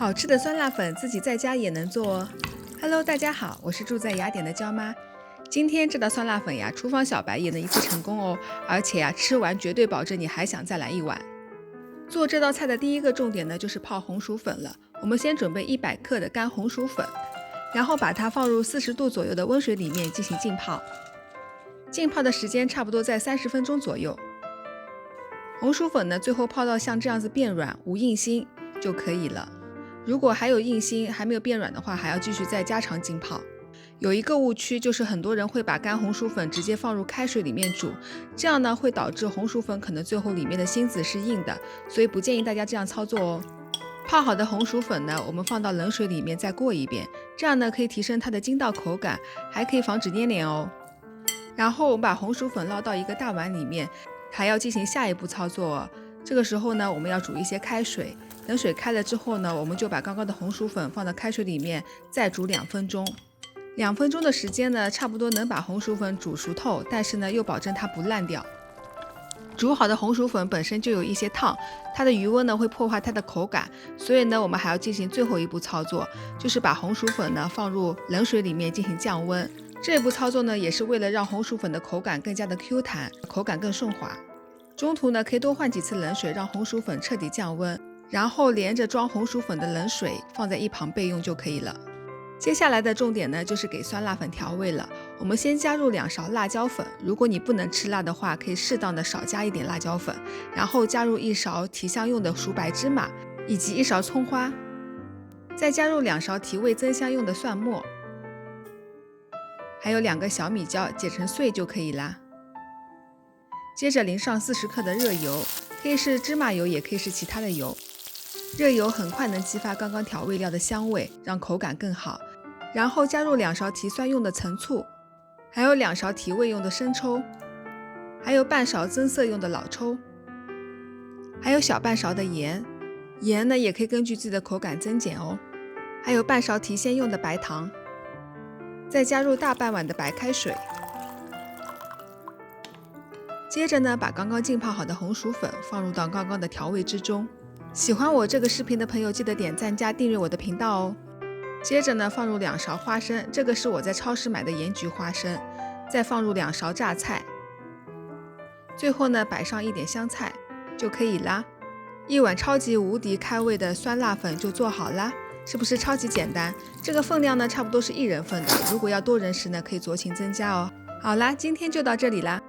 好吃的酸辣粉自己在家也能做哦。Hello， 大家好，我是住在雅典的娇妈。今天这道酸辣粉呀，厨房小白也能一次成功哦，而且呀，吃完绝对保证你还想再来一碗。做这道菜的第一个重点呢，就是泡红薯粉了。我们先准备100克的干红薯粉，然后把它放入40度左右的温水里面进行浸泡。浸泡的时间差不多在30分钟左右。红薯粉呢，最后泡到像这样子变软无硬芯就可以了。如果还有硬芯还没有变软的话，还要继续再加长浸泡。有一个误区，就是很多人会把干红薯粉直接放入开水里面煮，这样呢会导致红薯粉可能最后里面的芯子是硬的，所以不建议大家这样操作哦。泡好的红薯粉呢，我们放到冷水里面再过一遍，这样呢可以提升它的筋道口感，还可以防止粘连哦。然后我们把红薯粉捞到一个大碗里面，还要进行下一步操作哦。这个时候呢，我们要煮一些开水，等水开了之后呢，我们就把刚刚的红薯粉放到开水里面再煮2分钟。2分钟的时间呢，差不多能把红薯粉煮熟透，但是呢又保证它不烂掉。煮好的红薯粉本身就有一些烫，它的余温呢会破坏它的口感，所以呢我们还要进行最后一步操作，就是把红薯粉呢放入冷水里面进行降温。这一步操作呢也是为了让红薯粉的口感更加的 Q 弹，口感更顺滑。中途呢可以多换几次冷水，让红薯粉彻底降温，然后连着装红薯粉的冷水放在一旁备用就可以了。接下来的重点呢，就是给酸辣粉调味了。我们先加入2勺辣椒粉，如果你不能吃辣的话，可以适当的少加一点辣椒粉，然后加入1勺提香用的熟白芝麻，以及1勺葱花，再加入2勺提味增香用的蒜末，还有2个小米椒，剪成碎就可以啦。接着淋上40克的热油，可以是芝麻油，也可以是其他的油。热油很快能激发刚刚调味料的香味，让口感更好。然后加入2勺提酸用的陈醋，还有2勺提味用的生抽，还有半勺增色用的老抽，还有小半勺的盐。盐呢也可以根据自己的口感增减哦。还有半勺提鲜用的白糖，再加入大半碗的白开水。接着呢，把刚刚浸泡好的红薯粉放入到刚刚的调味之中。喜欢我这个视频的朋友，记得点赞加订阅我的频道哦。接着呢，放入2勺花生，这个是我在超市买的盐焗花生，再放入2勺榨菜，最后呢摆上一点香菜就可以啦。一碗超级无敌开胃的酸辣粉就做好啦，是不是超级简单？这个分量呢差不多是1人份的，如果要多人食呢，可以酌情增加哦。好啦，今天就到这里啦。